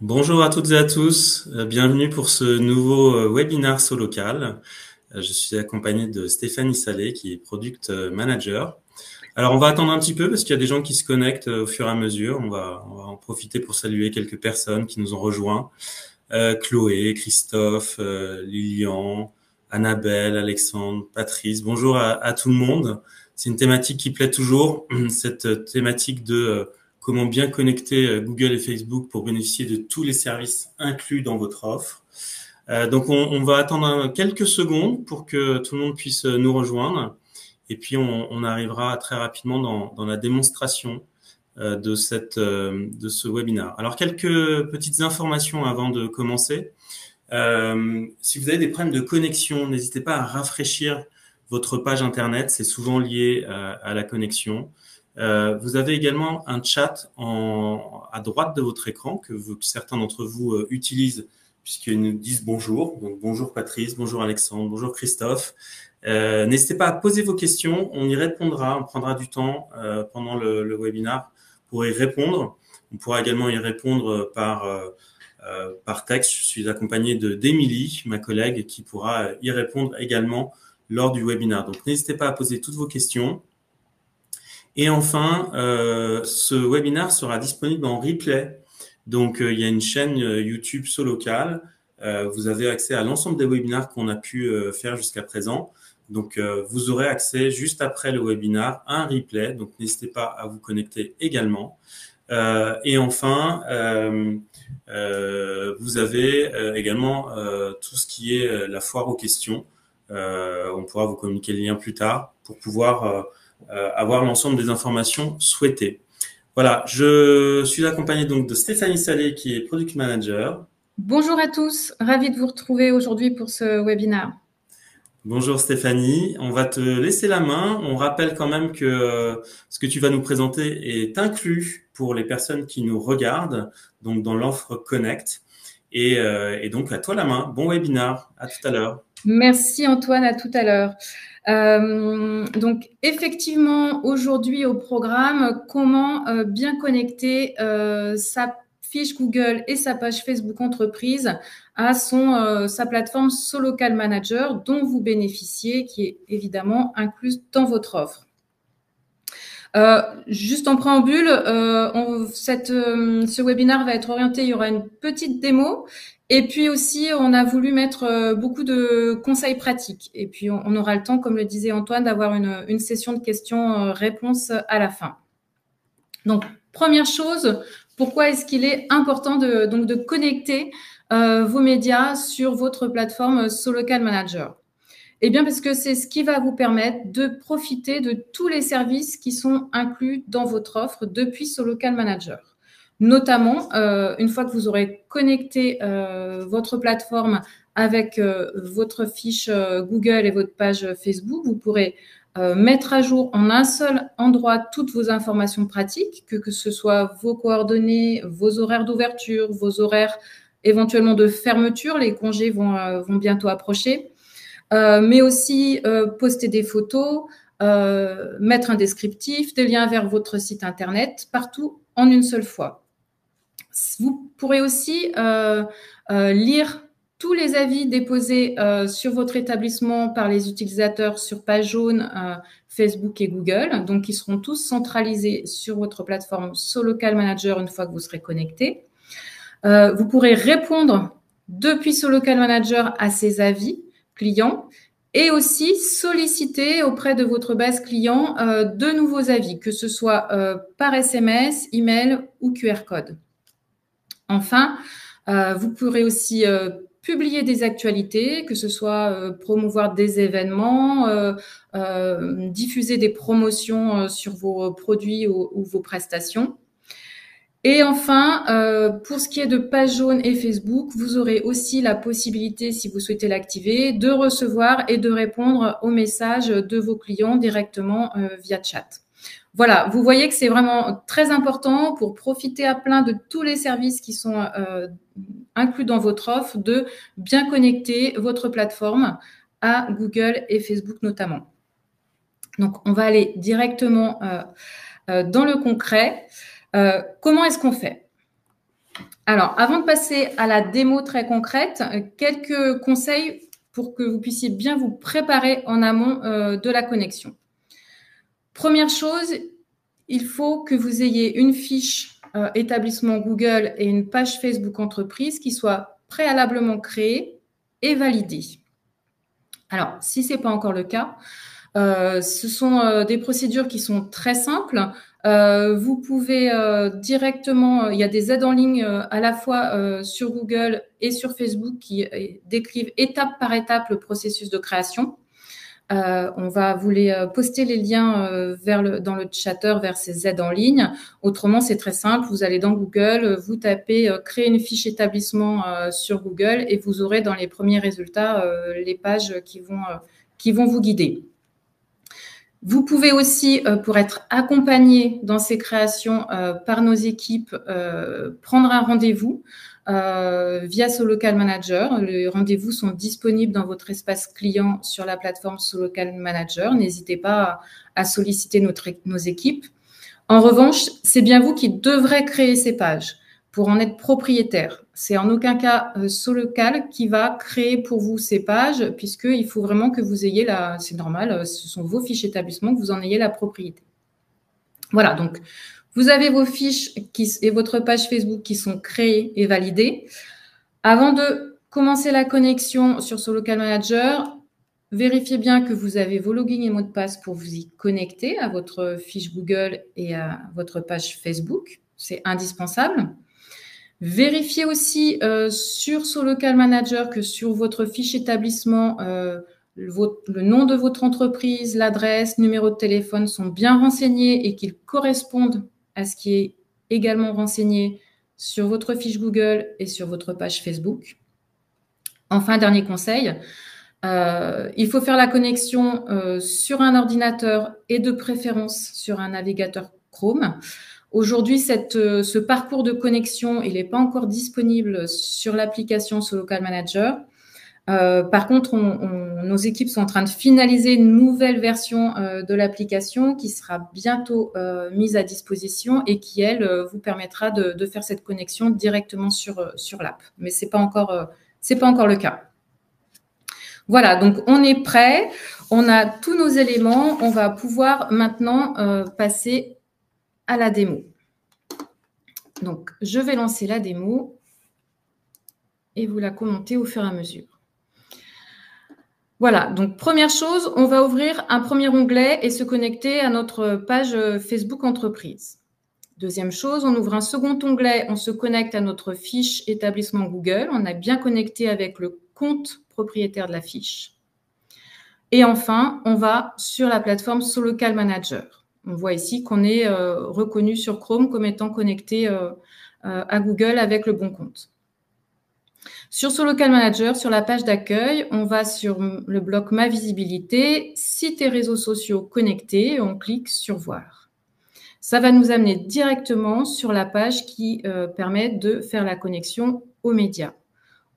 Bonjour à toutes et à tous, bienvenue pour ce nouveau webinaire Solocal. Je suis accompagné de Stéphanie Salé qui est Product Manager. Alors on va attendre un petit peu parce qu'il y a des gens qui se connectent au fur et à mesure. On va en profiter pour saluer quelques personnes qui nous ont rejoints. Chloé, Christophe, Lilian, Annabelle, Alexandre, Patrice. Bonjour à tout le monde. C'est une thématique qui plaît toujours, cette thématique de comment bien connecter Google et Facebook pour bénéficier de tous les services inclus dans votre offre. Donc on va attendre quelques secondes pour que tout le monde puisse nous rejoindre. Et puis on arrivera très rapidement dans la démonstration de ce webinaire. Alors quelques petites informations avant de commencer. Si vous avez des problèmes de connexion, n'hésitez pas à rafraîchir votre page internet, c'est souvent lié à la connexion. Vous avez également un chat à droite de votre écran que certains d'entre vous utilisent puisqu'ils nous disent bonjour. Donc bonjour Patrice, bonjour Alexandre, bonjour Christophe. N'hésitez pas à poser vos questions, on y répondra, on prendra du temps pendant le webinaire pour y répondre. On pourra également y répondre par texte. Je suis accompagné d'Émilie, ma collègue, qui pourra y répondre également lors du webinaire. Donc n'hésitez pas à poser toutes vos questions. Et enfin, ce webinaire sera disponible en replay. Donc il y a une chaîne YouTube Solocal. Vous avez accès à l'ensemble des webinaires qu'on a pu faire jusqu'à présent. Donc, vous aurez accès juste après le webinaire à un replay. Donc, n'hésitez pas à vous connecter également. Et enfin, vous avez également tout ce qui est la foire aux questions. On pourra vous communiquer le lien plus tard pour pouvoir avoir l'ensemble des informations souhaitées. Voilà, je suis accompagné donc de Stéphanie Salé qui est Product Manager. Bonjour à tous, ravie de vous retrouver aujourd'hui pour ce webinaire. Bonjour Stéphanie, on va te laisser la main. On rappelle quand même que ce que tu vas nous présenter est inclus pour les personnes qui nous regardent, donc dans l'offre Connect. Et donc à toi la main. Bon webinaire, à tout à l'heure. Merci Antoine, à tout à l'heure. Donc effectivement, aujourd'hui au programme, comment bien connecter sa fiche Google et sa page Facebook entreprise à sa plateforme Solocal Manager dont vous bénéficiez, qui est évidemment incluse dans votre offre. Juste en préambule, ce webinaire va être orienté, il y aura une petite démo et puis aussi on a voulu mettre beaucoup de conseils pratiques et puis on aura le temps, comme le disait Antoine, d'avoir une session de questions-réponses à la fin. Donc, première chose, pourquoi est-ce qu'il est important de connecter vos médias sur votre plateforme Solocal Manager? Eh bien, parce que c'est ce qui va vous permettre de profiter de tous les services qui sont inclus dans votre offre depuis Solocal Manager. Notamment, une fois que vous aurez connecté votre plateforme avec votre fiche Google et votre page Facebook, vous pourrez mettre à jour en un seul endroit toutes vos informations pratiques, que ce soit vos coordonnées, vos horaires d'ouverture, vos horaires éventuellement de fermeture. Les congés vont bientôt approcher. Mais aussi poster des photos, mettre un descriptif, des liens vers votre site internet, partout en une seule fois. Vous pourrez aussi lire tous les avis déposés sur votre établissement par les utilisateurs sur page jaune, Facebook et Google. Donc, ils seront tous centralisés sur votre plateforme Solocal Manager une fois que vous serez connecté. Vous pourrez répondre depuis Solocal Manager à ces avis clients et aussi solliciter auprès de votre base client de nouveaux avis, que ce soit par SMS, email ou QR code. Enfin, vous pourrez aussi publier des actualités, que ce soit promouvoir des événements, diffuser des promotions sur vos produits ou vos prestations. Et enfin, pour ce qui est de page jaune et Facebook, vous aurez aussi la possibilité, si vous souhaitez l'activer, de recevoir et de répondre aux messages de vos clients directement via chat. Voilà, vous voyez que c'est vraiment très important pour profiter à plein de tous les services qui sont inclus dans votre offre, de bien connecter votre plateforme à Google et Facebook notamment. Donc, on va aller directement dans le concret. Comment est-ce qu'on fait? Alors, avant de passer à la démo très concrète, quelques conseils pour que vous puissiez bien vous préparer en amont de la connexion. Première chose, il faut que vous ayez une fiche établissement Google et une page Facebook entreprise qui soient préalablement créées et validées. Alors, si ce n'est pas encore le cas, ce sont des procédures qui sont très simples. Vous pouvez directement, il y a des aides en ligne à la fois sur Google et sur Facebook qui décrivent étape par étape le processus de création. On va vous poster les liens dans le chatter vers ces aides en ligne. Autrement, c'est très simple. Vous allez dans Google, vous tapez créer une fiche établissement sur Google et vous aurez dans les premiers résultats les pages qui vont vous guider. Vous pouvez aussi, pour être accompagné dans ces créations par nos équipes, prendre un rendez-vous via Solocal Manager. Les rendez-vous sont disponibles dans votre espace client sur la plateforme Solocal Manager. N'hésitez pas à solliciter nos équipes. En revanche, c'est bien vous qui devrez créer ces pages pour en être propriétaire. C'est en aucun cas Solocal qui va créer pour vous ces pages, puisqu'il faut vraiment que vous ayez c'est normal, ce sont vos fiches établissements, que vous en ayez la propriété. Voilà, donc vous avez vos fiches et votre page Facebook qui sont créées et validées. Avant de commencer la connexion sur Solocal Manager, vérifiez bien que vous avez vos logins et mots de passe pour vous y connecter à votre fiche Google et à votre page Facebook. C'est indispensable. Vérifiez aussi sur Solocal Manager que sur votre fiche établissement, le nom de votre entreprise, l'adresse, numéro de téléphone sont bien renseignés et qu'ils correspondent à ce qui est également renseigné sur votre fiche Google et sur votre page Facebook. Enfin, dernier conseil, il faut faire la connexion sur un ordinateur et de préférence sur un navigateur Chrome. Aujourd'hui, ce parcours de connexion, il n'est pas encore disponible sur l'application Solocal Manager. Par contre, nos équipes sont en train de finaliser une nouvelle version de l'application qui sera bientôt mise à disposition et qui, elle, vous permettra de faire cette connexion directement sur l'app. Mais c'est pas encore le cas. Voilà, donc on est prêt, on a tous nos éléments, on va pouvoir maintenant passer à la démo. Donc, je vais lancer la démo et vous la commenter au fur et à mesure. Voilà, donc première chose, on va ouvrir un premier onglet et se connecter à notre page Facebook Entreprise. Deuxième chose, on ouvre un second onglet, on se connecte à notre fiche établissement Google. On a bien connecté avec le compte propriétaire de la fiche. Et enfin, on va sur la plateforme Solocal Manager. On voit ici qu'on est reconnu sur Chrome comme étant connecté à Google avec le bon compte. Sur Solocal Manager, sur la page d'accueil, on va sur le bloc Ma visibilité, sites et réseaux sociaux connectés, et on clique sur Voir. Ça va nous amener directement sur la page qui permet de faire la connexion aux médias.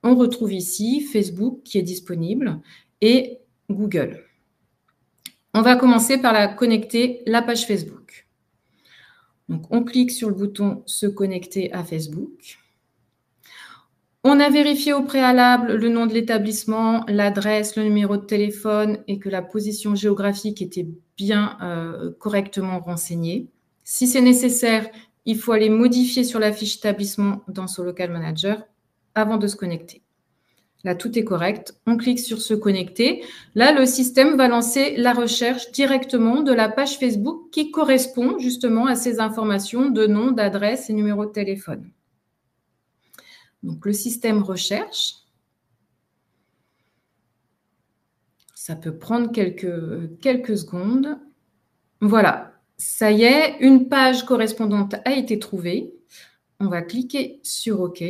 On retrouve ici Facebook qui est disponible et Google. On va commencer par connecter la page Facebook. Donc, on clique sur le bouton « Se connecter à Facebook ». On a vérifié au préalable le nom de l'établissement, l'adresse, le numéro de téléphone et que la position géographique était bien correctement renseignée. Si c'est nécessaire, il faut aller modifier sur la fiche établissement dans Solocal Manager avant de se connecter. Là, tout est correct. On clique sur « Se connecter ». Là, le système va lancer la recherche directement de la page Facebook qui correspond justement à ces informations de nom, d'adresse et numéro de téléphone. Donc, le système recherche. Ça peut prendre quelques secondes. Voilà, ça y est, une page correspondante a été trouvée. On va cliquer sur « OK ».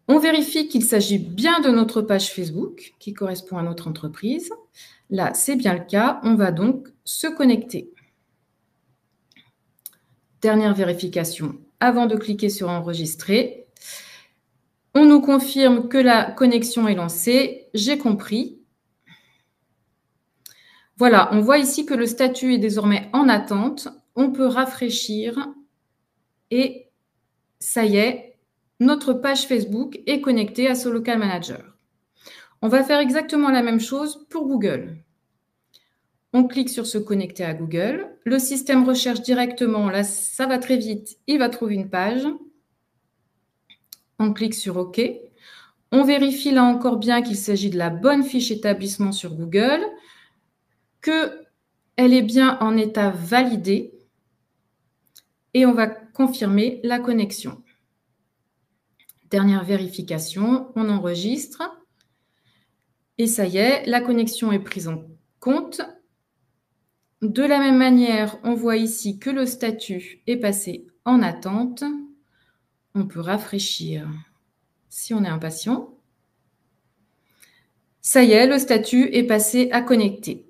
On vérifie qu'il s'agit bien de notre page Facebook qui correspond à notre entreprise. Là, c'est bien le cas. On va donc se connecter. Dernière vérification avant de cliquer sur « Enregistrer ». On nous confirme que la connexion est lancée. J'ai compris. Voilà, on voit ici que le statut est désormais en attente. On peut rafraîchir et ça y est, notre page Facebook est connectée à Solocal Manager. On va faire exactement la même chose pour Google. On clique sur se connecter à Google. Le système recherche directement. Là, ça va très vite. Il va trouver une page. On clique sur OK. On vérifie là encore bien qu'il s'agit de la bonne fiche établissement sur Google, qu'elle est bien en état validé et on va confirmer la connexion. Dernière vérification, on enregistre et ça y est, la connexion est prise en compte. De la même manière, on voit ici que le statut est passé en attente. On peut rafraîchir si on est impatient. Ça y est, le statut est passé à connecter.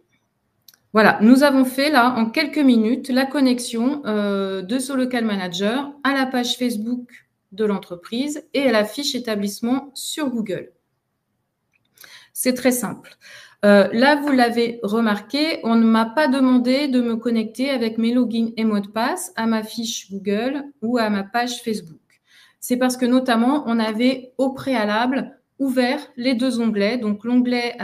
Voilà, nous avons fait là en quelques minutes la connexion de Solocal Manager à la page Facebook de l'entreprise et à la fiche établissement sur Google. C'est très simple. Là, vous l'avez remarqué, on ne m'a pas demandé de me connecter avec mes logins et mots de passe à ma fiche Google ou à ma page Facebook. C'est parce que notamment, on avait au préalable ouvert les deux onglets, donc l'onglet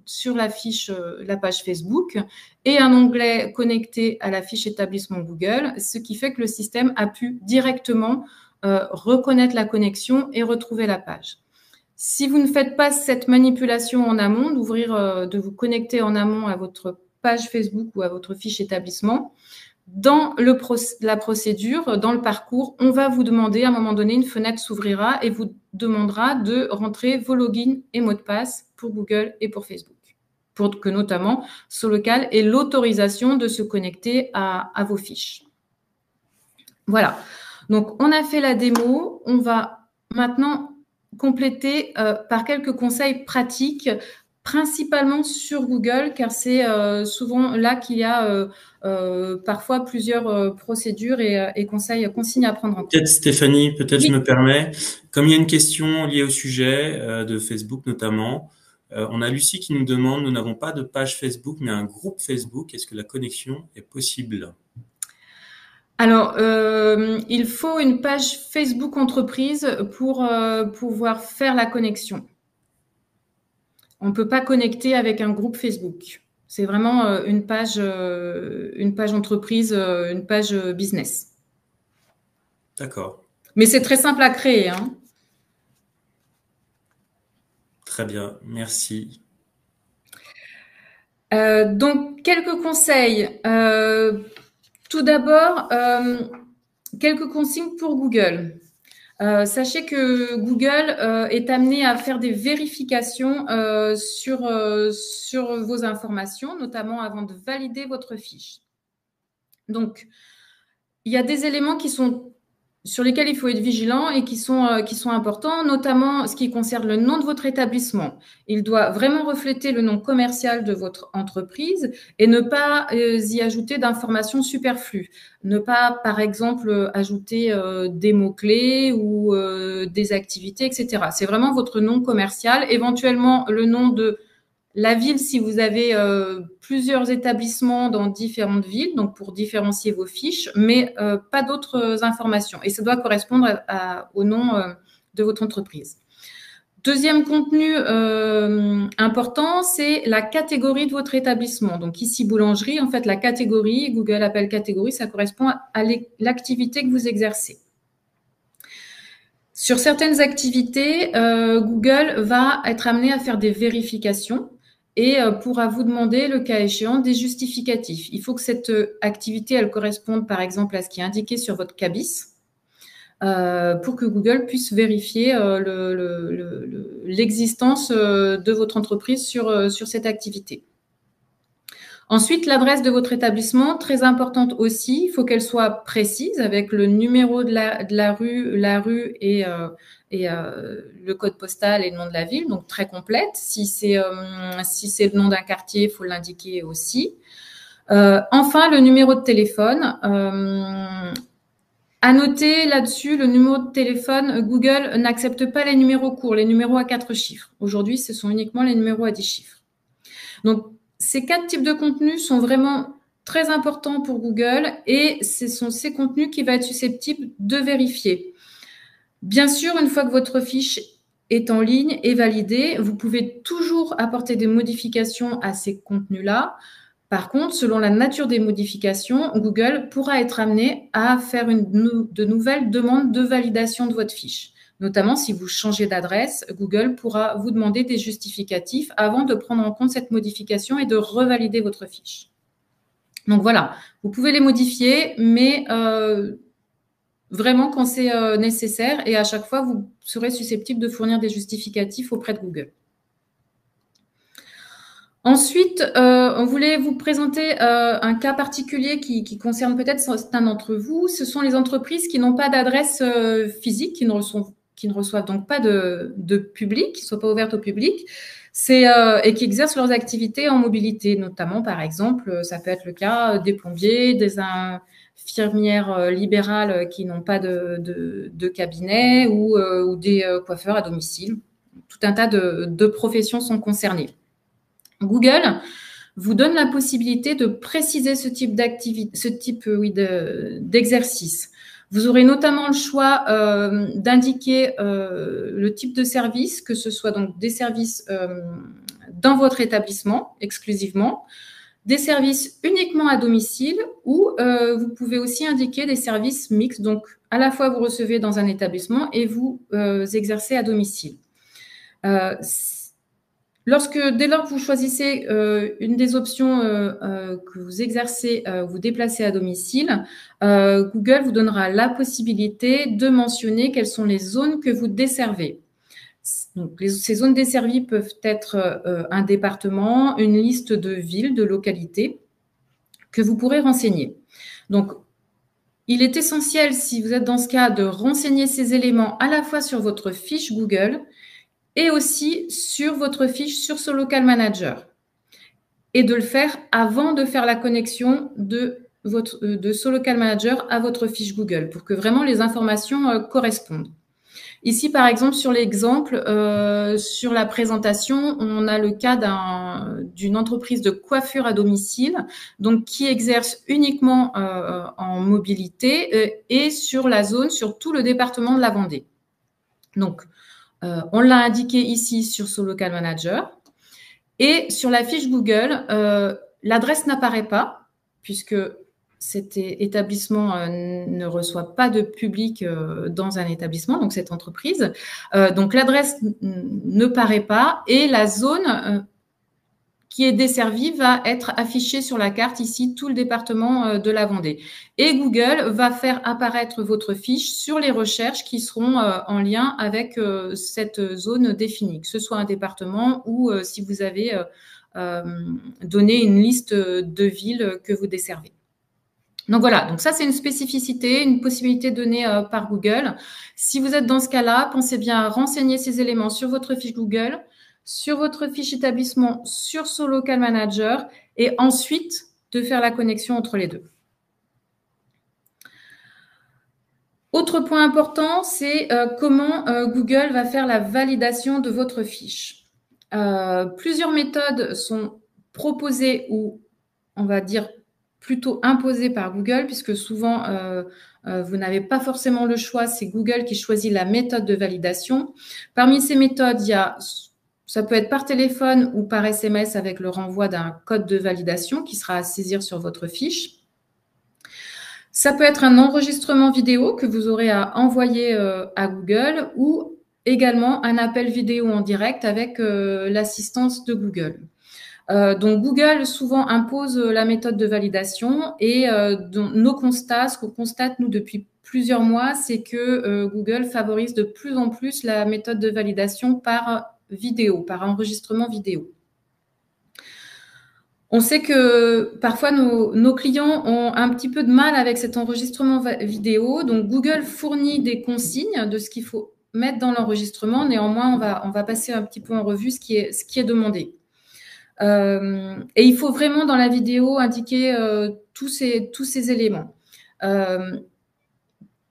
sur la fiche, la page Facebook et un onglet connecté à la fiche établissement Google, ce qui fait que le système a pu directement reconnaître la connexion et retrouver la page. Si vous ne faites pas cette manipulation en amont, de vous connecter en amont à votre page Facebook ou à votre fiche établissement, dans la procédure, dans le parcours, on va vous demander, à un moment donné, une fenêtre s'ouvrira et vous demandera de rentrer vos logins et mots de passe pour Google et pour Facebook, pour que notamment Solocal ait l'autorisation de se connecter à vos fiches. Voilà. Donc, on a fait la démo. On va maintenant compléter par quelques conseils pratiques, principalement sur Google, car c'est souvent là qu'il y a parfois plusieurs procédures et conseils, consignes à prendre en compte. Peut-être Stéphanie, peut-être Oui. je me permets, comme il y a une question liée au sujet de Facebook notamment, on a Lucie qui nous demande, nous n'avons pas de page Facebook, mais un groupe Facebook. Est-ce que la connexion est possible? Alors, il faut une page Facebook entreprise pour pouvoir faire la connexion. On ne peut pas connecter avec un groupe Facebook. C'est vraiment une page entreprise, une page business. D'accord. Mais c'est très simple à créer, hein. Très bien, merci. Donc, quelques conseils. Tout d'abord, quelques consignes pour Google. Sachez que Google est amené à faire des vérifications sur vos informations, notamment avant de valider votre fiche. Donc, il y a des éléments sur lesquels il faut être vigilant et qui sont importants, notamment ce qui concerne le nom de votre établissement. Il doit vraiment refléter le nom commercial de votre entreprise et ne pas y ajouter d'informations superflues. Ne pas, par exemple, ajouter des mots-clés ou des activités, etc. C'est vraiment votre nom commercial, éventuellement le nom de la ville si vous avez plusieurs établissements dans différentes villes, donc pour différencier vos fiches, mais pas d'autres informations. Et ça doit correspondre au nom de votre entreprise. Deuxième contenu important, c'est la catégorie de votre établissement. Donc ici, boulangerie, en fait, la catégorie, Google appelle catégorie, ça correspond à l'activité que vous exercez. Sur certaines activités, Google va être amené à faire des vérifications et pourra vous demander, le cas échéant, des justificatifs. Il faut que cette activité, elle corresponde, par exemple, à ce qui est indiqué sur votre CABIS pour que Google puisse vérifier l'existence de votre entreprise sur cette activité. Ensuite, l'adresse de votre établissement, très importante aussi, il faut qu'elle soit précise avec le numéro de la rue et le code postal et le nom de la ville, donc très complète. Si c'est le nom d'un quartier, il faut l'indiquer aussi. Enfin, le numéro de téléphone. À noter là-dessus, le numéro de téléphone, Google n'accepte pas les numéros courts, les numéros à 4 chiffres. Aujourd'hui, ce sont uniquement les numéros à 10 chiffres. Donc, ces 4 types de contenus sont vraiment très important pour Google et ce sont ces contenus qui vont être susceptibles de vérifier. Bien sûr, une fois que votre fiche est en ligne et validée, vous pouvez toujours apporter des modifications à ces contenus-là. Par contre, selon la nature des modifications, Google pourra être amené à faire de nouvelles demandes de validation de votre fiche. Notamment, si vous changez d'adresse, Google pourra vous demander des justificatifs avant de prendre en compte cette modification et de revalider votre fiche. Donc voilà, vous pouvez les modifier, mais vraiment quand c'est nécessaire et à chaque fois, vous serez susceptible de fournir des justificatifs auprès de Google. Ensuite, on voulait vous présenter un cas particulier qui concerne peut-être certains d'entre vous. Ce sont les entreprises qui n'ont pas d'adresse physique, qui ne reçoivent donc pas de public, qui ne sont pas ouvertes au public, et qui exercent leurs activités en mobilité. Notamment, par exemple, ça peut être le cas des plombiers, des infirmières libérales qui n'ont pas de cabinet ou des coiffeurs à domicile. Tout un tas de professions sont concernées. Google vous donne la possibilité de préciser ce type d'exercice. Vous aurez notamment le choix d'indiquer le type de service, que ce soit donc des services dans votre établissement exclusivement, des services uniquement à domicile ou vous pouvez aussi indiquer des services mixtes. Donc, à la fois, vous recevez dans un établissement et vous exercez à domicile. Dès lors que vous choisissez une des options que vous exercez, vous déplacez à domicile, Google vous donnera la possibilité de mentionner quelles sont les zones que vous desservez. Donc, ces zones desservies peuvent être un département, une liste de villes, de localités que vous pourrez renseigner. Donc, il est essentiel, si vous êtes dans ce cas, de renseigner ces éléments à la fois sur votre fiche Google et aussi sur votre fiche sur ce Local Manager. Et de le faire avant de faire la connexion de ce Local Manager à votre fiche Google pour que vraiment les informations correspondent. Ici, par exemple, sur l'exemple, sur la présentation, on a le cas d'une entreprise de coiffure à domicile, donc qui exerce uniquement en mobilité et sur la zone, sur tout le département de la Vendée. Donc, on l'a indiqué ici sur ce Local Manager. Et sur la fiche Google, l'adresse n'apparaît pas puisque cet établissement ne reçoit pas de public dans un établissement, donc cette entreprise. Donc, l'adresse ne paraît pas et la zone qui est desservie va être affichée sur la carte ici, tout le département de la Vendée. Et Google va faire apparaître votre fiche sur les recherches qui seront en lien avec cette zone définie, que ce soit un département ou si vous avez donné une liste de villes que vous desservez. Donc voilà, donc ça c'est une spécificité, une possibilité donnée par Google. Si vous êtes dans ce cas-là, pensez bien à renseigner ces éléments sur votre fiche Google, sur votre fiche établissement, sur ce Local Manager et ensuite de faire la connexion entre les deux. Autre point important, c'est comment Google va faire la validation de votre fiche. Plusieurs méthodes sont proposées ou on va dire plutôt imposées par Google puisque souvent vous n'avez pas forcément le choix, c'est Google qui choisit la méthode de validation. Parmi ces méthodes, ça peut être par téléphone ou par SMS avec le renvoi d'un code de validation qui sera à saisir sur votre fiche. Ça peut être un enregistrement vidéo que vous aurez à envoyer à Google ou également un appel vidéo en direct avec l'assistance de Google. Donc, Google souvent impose la méthode de validation et nos constats, ce qu'on constate nous depuis plusieurs mois, c'est que Google favorise de plus en plus la méthode de validation par vidéo, par enregistrement vidéo. On sait que parfois nos clients ont un petit peu de mal avec cet enregistrement vidéo. Donc, Google fournit des consignes de ce qu'il faut mettre dans l'enregistrement. Néanmoins, on va passer un petit peu en revue ce qui est demandé. Et il faut vraiment dans la vidéo indiquer tous ces éléments.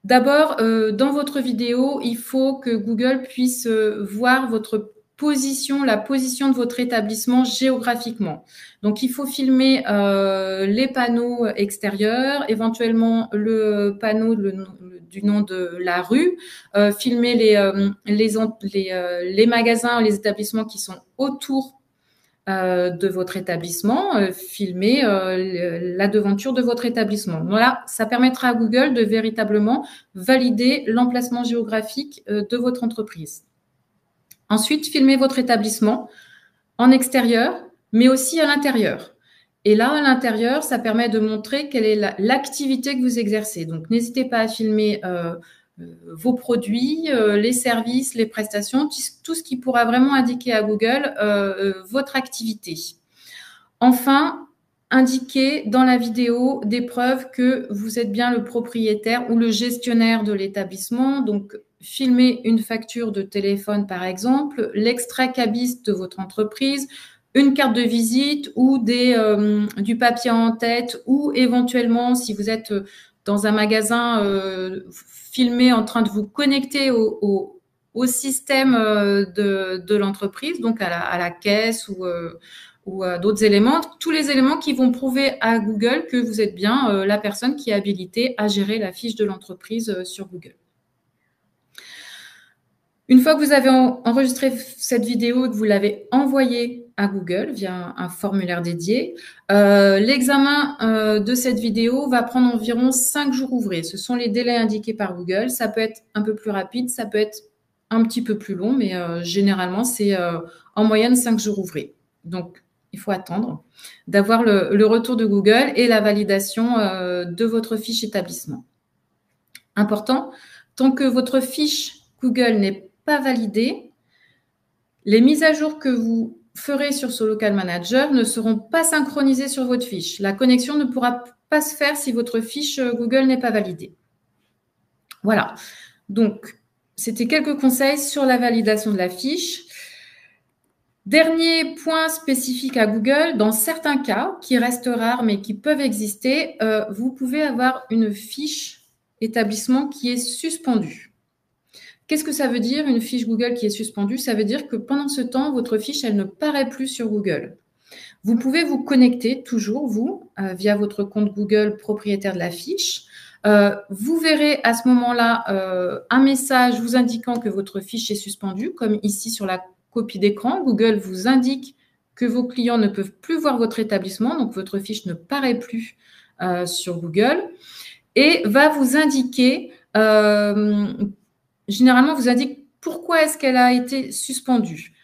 D'abord, dans votre vidéo, il faut que Google puisse voir votre la position de votre établissement géographiquement. Donc, il faut filmer les panneaux extérieurs, éventuellement le panneau du nom de la rue, filmer les magasins, les établissements qui sont autour de votre établissement, filmer la devanture de votre établissement. Voilà, ça permettra à Google de véritablement valider l'emplacement géographique de votre entreprise. Ensuite, filmez votre établissement en extérieur, mais aussi à l'intérieur. Et là, à l'intérieur, ça permet de montrer quelle est l'activité que vous exercez. Donc, n'hésitez pas à filmer vos produits, les services, les prestations, tout ce qui pourra vraiment indiquer à Google votre activité. Enfin, indiquez dans la vidéo des preuves que vous êtes bien le propriétaire ou le gestionnaire de l'établissement. Donc, filmez une facture de téléphone, par exemple, l'extrait cabis de votre entreprise, une carte de visite ou du papier en tête, ou éventuellement, si vous êtes dans un magasin, filmé en train de vous connecter au système de l'entreprise, donc à la caisse ou d'autres éléments, tous les éléments qui vont prouver à Google que vous êtes bien la personne qui est habilitée à gérer la fiche de l'entreprise sur Google. Une fois que vous avez enregistré cette vidéo et que vous l'avez envoyée à Google via un formulaire dédié, l'examen de cette vidéo va prendre environ 5 jours ouvrés. Ce sont les délais indiqués par Google. Ça peut être un peu plus rapide, ça peut être un petit peu plus long, mais généralement, c'est en moyenne 5 jours ouvrés. Donc, il faut attendre d'avoir le retour de Google et la validation de votre fiche établissement. Important, tant que votre fiche Google n'est pas validée, les mises à jour que vous ferez sur ce Local Manager ne seront pas synchronisées sur votre fiche. La connexion ne pourra pas se faire si votre fiche Google n'est pas validée. Voilà. Donc, c'était quelques conseils sur la validation de la fiche. Dernier point spécifique à Google, dans certains cas, qui restent rares mais qui peuvent exister, vous pouvez avoir une fiche établissement qui est suspendue. Qu'est-ce que ça veut dire, une fiche Google qui est suspendue? Ça veut dire que pendant ce temps, votre fiche, elle ne paraît plus sur Google. Vous pouvez vous connecter toujours, vous, via votre compte Google propriétaire de la fiche. Vous verrez à ce moment-là un message vous indiquant que votre fiche est suspendue, comme ici sur la copie d'écran. Google vous indique que vos clients ne peuvent plus voir votre établissement, donc votre fiche ne paraît plus sur Google, et va vous indiquer, généralement vous indique pourquoi est-ce qu'elle a été suspendue.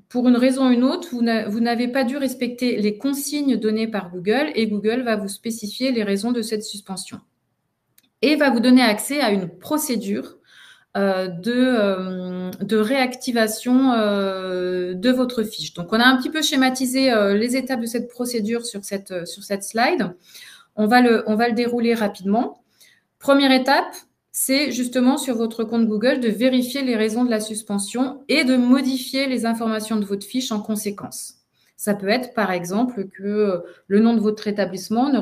Pour une raison ou une autre, vous n'avez pas dû respecter les consignes données par Google et Google va vous spécifier les raisons de cette suspension et va vous donner accès à une procédure de réactivation de votre fiche. Donc, on a un petit peu schématisé les étapes de cette procédure sur cette slide. On va le dérouler rapidement. Première étape, c'est justement sur votre compte Google de vérifier les raisons de la suspension et de modifier les informations de votre fiche en conséquence. Ça peut être, par exemple, que le nom de votre établissement ne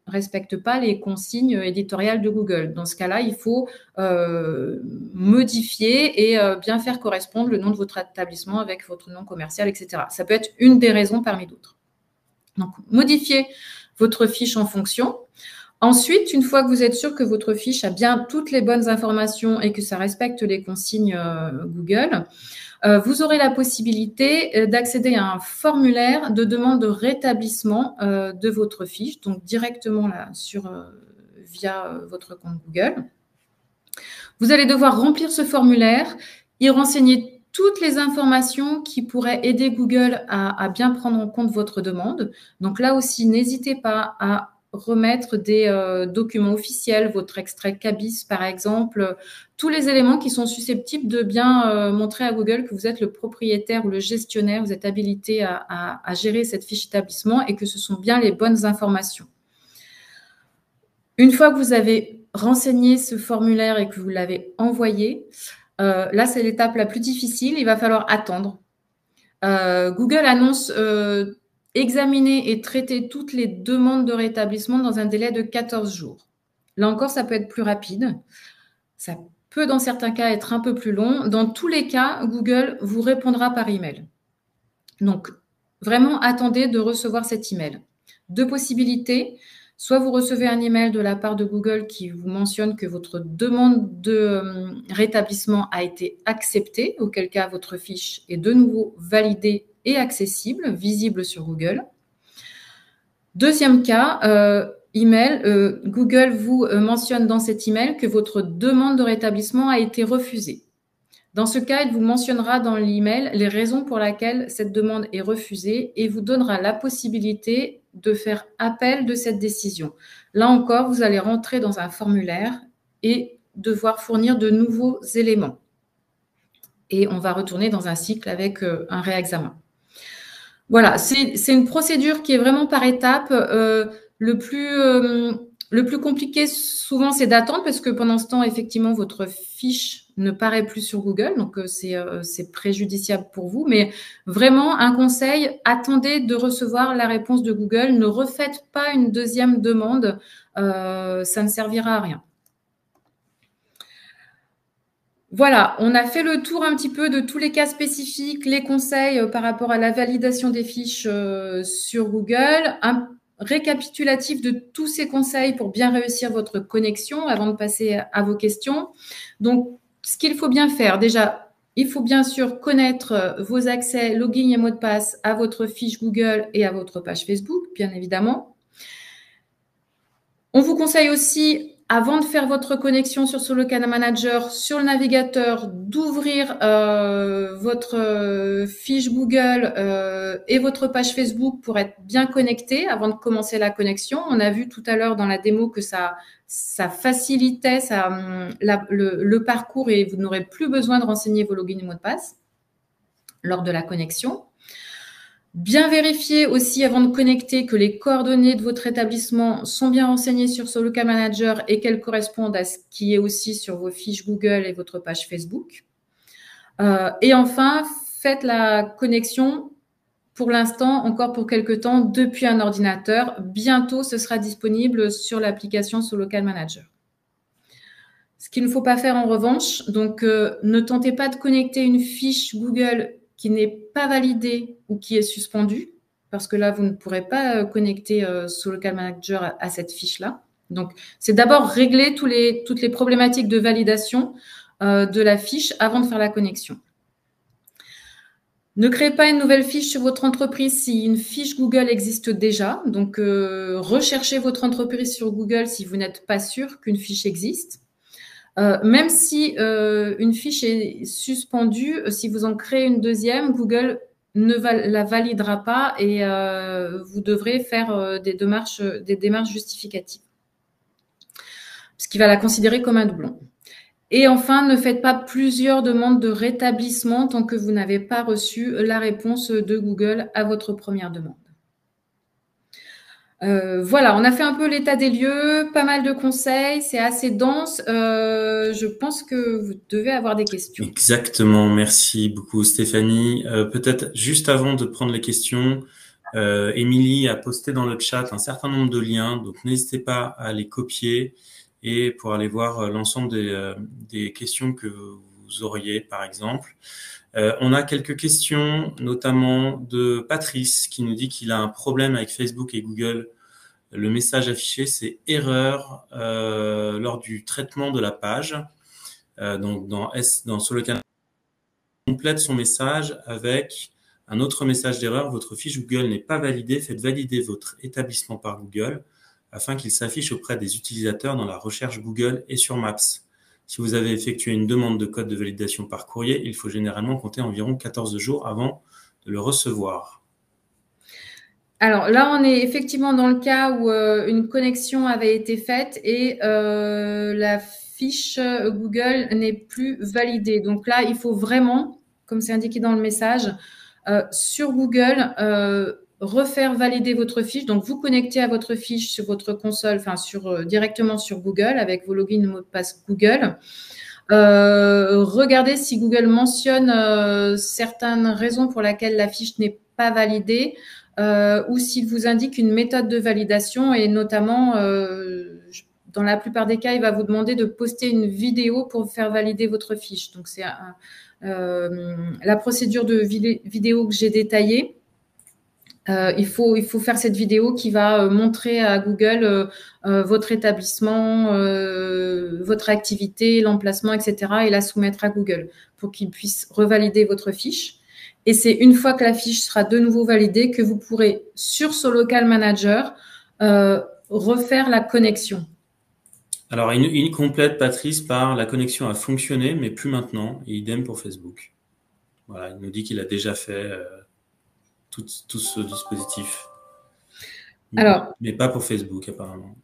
respecte pas les consignes éditoriales de Google. Dans ce cas-là, il faut modifier et bien faire correspondre le nom de votre établissement avec votre nom commercial, etc. Ça peut être une des raisons parmi d'autres. Donc, modifiez votre fiche en fonction. Ensuite, une fois que vous êtes sûr que votre fiche a bien toutes les bonnes informations et que ça respecte les consignes Google, vous aurez la possibilité d'accéder à un formulaire de demande de rétablissement de votre fiche, donc directement là via votre compte Google. Vous allez devoir remplir ce formulaire, y renseigner toutes les informations qui pourraient aider Google à bien prendre en compte votre demande. Donc là aussi, n'hésitez pas à remettre des documents officiels, votre extrait cabis par exemple, tous les éléments qui sont susceptibles de bien montrer à Google que vous êtes le propriétaire ou le gestionnaire, vous êtes habilité à gérer cette fiche établissement et que ce sont bien les bonnes informations. Une fois que vous avez renseigné ce formulaire et que vous l'avez envoyé, là c'est l'étape la plus difficile, il va falloir attendre. Google annonce examiner et traiter toutes les demandes de rétablissement dans un délai de 14 jours. Là encore, ça peut être plus rapide. Ça peut dans certains cas être un peu plus long. Dans tous les cas, Google vous répondra par email. Donc, vraiment, attendez de recevoir cet email. Deux possibilités. Soit vous recevez un email de la part de Google qui vous mentionne que votre demande de rétablissement a été acceptée, auquel cas votre fiche est de nouveau validée et accessible, visible sur Google. Deuxième cas, Google vous mentionne dans cet email que votre demande de rétablissement a été refusée. Dans ce cas, il vous mentionnera dans l'email les raisons pour lesquelles cette demande est refusée et vous donnera la possibilité de faire appel de cette décision. Là encore, vous allez rentrer dans un formulaire et devoir fournir de nouveaux éléments. Et on va retourner dans un cycle avec un réexamen. Voilà, c'est une procédure qui est vraiment par étapes. Le plus compliqué, souvent, c'est d'attendre parce que pendant ce temps, effectivement, votre fiche ne paraît plus sur Google. Donc, c'est préjudiciable pour vous. Mais vraiment, un conseil, attendez de recevoir la réponse de Google. Ne refaites pas une deuxième demande. Ça ne servira à rien. Voilà, on a fait le tour un petit peu de tous les cas spécifiques, les conseils par rapport à la validation des fiches sur Google. Un récapitulatif de tous ces conseils pour bien réussir votre connexion avant de passer à vos questions. Donc, ce qu'il faut bien faire, déjà, il faut bien sûr connaître vos accès, login et mot de passe à votre fiche Google et à votre page Facebook, bien évidemment. On vous conseille aussi, avant de faire votre connexion sur Solocan Manager, sur le navigateur, d'ouvrir votre fiche Google et votre page Facebook pour être bien connecté avant de commencer la connexion. On a vu tout à l'heure dans la démo que ça facilitait le parcours et vous n'aurez plus besoin de renseigner vos logins et mots de passe lors de la connexion. Bien vérifier aussi avant de connecter que les coordonnées de votre établissement sont bien renseignées sur Solocan Manager et qu'elles correspondent à ce qui est aussi sur vos fiches Google et votre page Facebook. Et enfin, faites la connexion pour l'instant, encore pour quelques temps, depuis un ordinateur. Bientôt, ce sera disponible sur l'application Solocan Manager. Ce qu'il ne faut pas faire en revanche, donc ne tentez pas de connecter une fiche Google qui n'est pas validée ou qui est suspendue, parce que là, vous ne pourrez pas connecter Solocan Manager à cette fiche-là. Donc, c'est d'abord régler toutes les problématiques de validation de la fiche avant de faire la connexion. Ne créez pas une nouvelle fiche sur votre entreprise si une fiche Google existe déjà. Donc, recherchez votre entreprise sur Google si vous n'êtes pas sûr qu'une fiche existe. Même si une fiche est suspendue, si vous en créez une deuxième, Google ne la validera pas et vous devrez faire des démarches justificatives, ce qui va la considérer comme un doublon. Et enfin, ne faites pas plusieurs demandes de rétablissement tant que vous n'avez pas reçu la réponse de Google à votre première demande. Voilà, on a fait un peu l'état des lieux, pas mal de conseils, c'est assez dense. Je pense que vous devez avoir des questions. Exactement, merci beaucoup Stéphanie. Peut-être juste avant de prendre les questions, Émilie a posté dans le chat un certain nombre de liens, donc n'hésitez pas à les copier et pour aller voir l'ensemble des questions que vous auriez, par exemple. On a quelques questions, notamment de Patrice, qui nous dit qu'il a un problème avec Facebook et Google. Le message affiché, c'est erreur lors du traitement de la page. Donc, dans Solocan, on complète son message avec un autre message d'erreur. Votre fiche Google n'est pas validée. Faites valider votre établissement par Google afin qu'il s'affiche auprès des utilisateurs dans la recherche Google et sur Maps. Si vous avez effectué une demande de code de validation par courrier, il faut généralement compter environ 14 jours avant de le recevoir. Alors là, on est effectivement dans le cas où une connexion avait été faite et la fiche Google n'est plus validée. Donc là, il faut vraiment, comme c'est indiqué dans le message, sur Google, refaire valider votre fiche. Donc, vous connectez à votre fiche sur votre console, enfin directement sur Google avec vos logins et mots de passe Google. Regardez si Google mentionne certaines raisons pour lesquelles la fiche n'est pas validée ou s'il vous indique une méthode de validation et notamment dans la plupart des cas, il va vous demander de poster une vidéo pour faire valider votre fiche. Donc, c'est la procédure de vidéo que j'ai détaillée. Il faut faire cette vidéo qui va montrer à Google votre établissement, votre activité, l'emplacement, etc. et la soumettre à Google pour qu'il puisse revalider votre fiche. Et c'est une fois que la fiche sera de nouveau validée que vous pourrez, sur ce Local Manager, refaire la connexion. Alors, il complète, Patrice, par la connexion a fonctionné, mais plus maintenant, et idem pour Facebook. Voilà, il nous dit qu'il a déjà fait tout ce dispositif. Alors, mais pas pour Facebook, apparemment.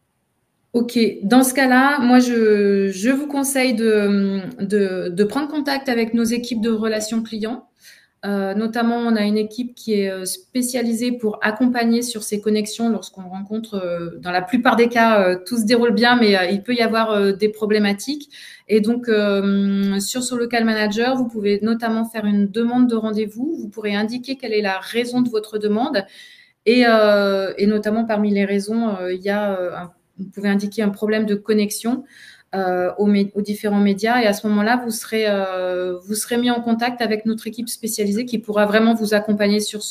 Ok, dans ce cas-là, moi, je vous conseille de prendre contact avec nos équipes de relations clients. Notamment, on a une équipe qui est spécialisée pour accompagner sur ces connexions lorsqu'on rencontre, dans la plupart des cas, tout se déroule bien, mais il peut y avoir des problématiques. Et donc, sur ce Local Manager, vous pouvez notamment faire une demande de rendez-vous. Vous pourrez indiquer quelle est la raison de votre demande. Et notamment, parmi les raisons, il y a vous pouvez indiquer un problème de connexion aux différents médias, et à ce moment-là, vous serez mis en contact avec notre équipe spécialisée qui pourra vraiment vous accompagner sur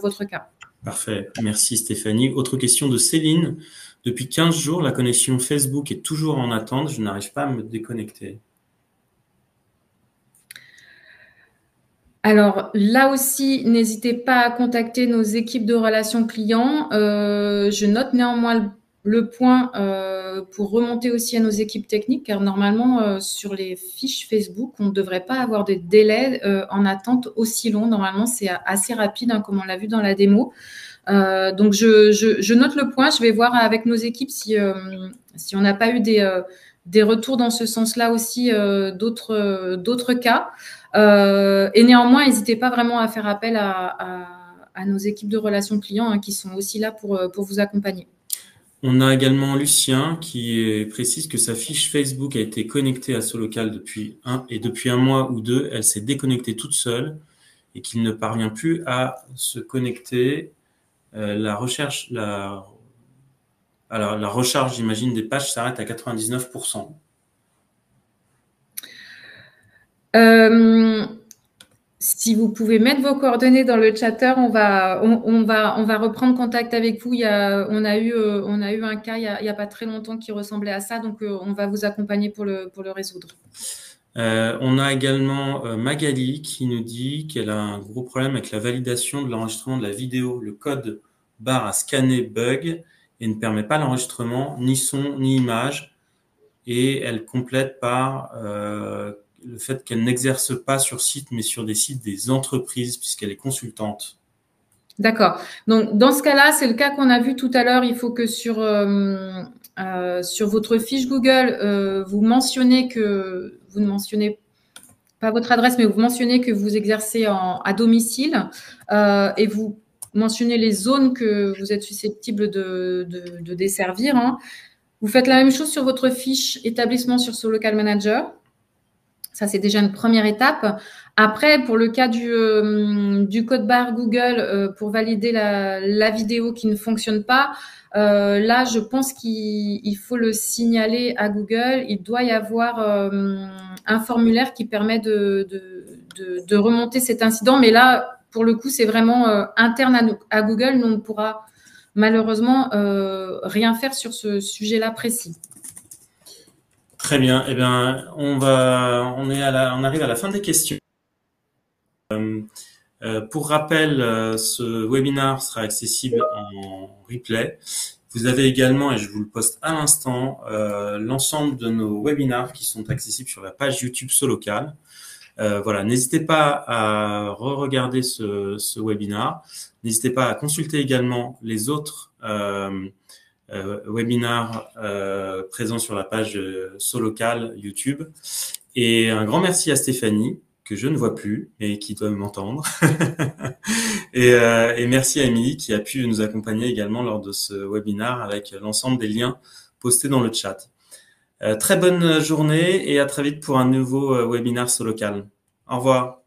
votre cas. Parfait. Merci Stéphanie. Autre question de Céline. Depuis 15 jours, la connexion Facebook est toujours en attente. Je n'arrive pas à me déconnecter. Alors là aussi, n'hésitez pas à contacter nos équipes de relations clients. Je note néanmoins le point pour remonter aussi à nos équipes techniques, car normalement, sur les fiches Facebook, on ne devrait pas avoir des délais en attente aussi longs. Normalement, c'est assez rapide, hein, comme on l'a vu dans la démo. Donc, je note le point. Je vais voir avec nos équipes si on n'a pas eu des retours dans ce sens-là aussi, d'autres cas. Et néanmoins, n'hésitez pas vraiment à faire appel à nos équipes de relations clients, hein, qui sont aussi là pour vous accompagner. On a également Lucien qui précise que sa fiche Facebook a été connectée à Solocal depuis un mois ou deux, elle s'est déconnectée toute seule et qu'il ne parvient plus à se connecter. La recharge, j'imagine, des pages s'arrête à 99%. Si vous pouvez mettre vos coordonnées dans le chatter, on va reprendre contact avec vous. On a eu un cas il y a pas très longtemps qui ressemblait à ça, donc on va vous accompagner pour le résoudre. On a également Magali qui nous dit qu'elle a un gros problème avec la validation de l'enregistrement de la vidéo. Le code barre à scanner bug et ne permet pas l'enregistrement, ni son, ni image. Et elle complète par le fait qu'elle n'exerce pas sur site, mais sur des sites des entreprises, puisqu'elle est consultante. D'accord. Donc, dans ce cas-là, c'est le cas qu'on a vu tout à l'heure. Il faut que sur votre fiche Google, vous ne mentionnez pas votre adresse, mais vous mentionnez que vous exercez à domicile et vous mentionnez les zones que vous êtes susceptible de desservir, hein. Vous faites la même chose sur votre fiche établissement sur ce Local Manager. Ça, c'est déjà une première étape. Après, pour le cas du code barre Google, pour valider la vidéo qui ne fonctionne pas, là, je pense qu'il faut le signaler à Google. Il doit y avoir un formulaire qui permet de remonter cet incident. Mais là, pour le coup, c'est vraiment interne à Google. Nous, on ne pourra malheureusement rien faire sur ce sujet-là précis. Très bien. Eh bien, on arrive à la fin des questions. Pour rappel, ce webinaire sera accessible en replay. Vous avez également, et je vous le poste à l'instant, l'ensemble de nos webinaires qui sont accessibles sur la page YouTube Solocal. Voilà, n'hésitez pas à re-regarder ce webinaire. N'hésitez pas à consulter également les autres webinaires présents sur la page Solocal YouTube. Et un grand merci à Stéphanie, que je ne vois plus, mais qui doit m'entendre. et merci à Émilie, qui a pu nous accompagner également lors de ce webinaire avec l'ensemble des liens postés dans le chat. Très bonne journée et à très vite pour un nouveau webinaire Solocal. Au revoir.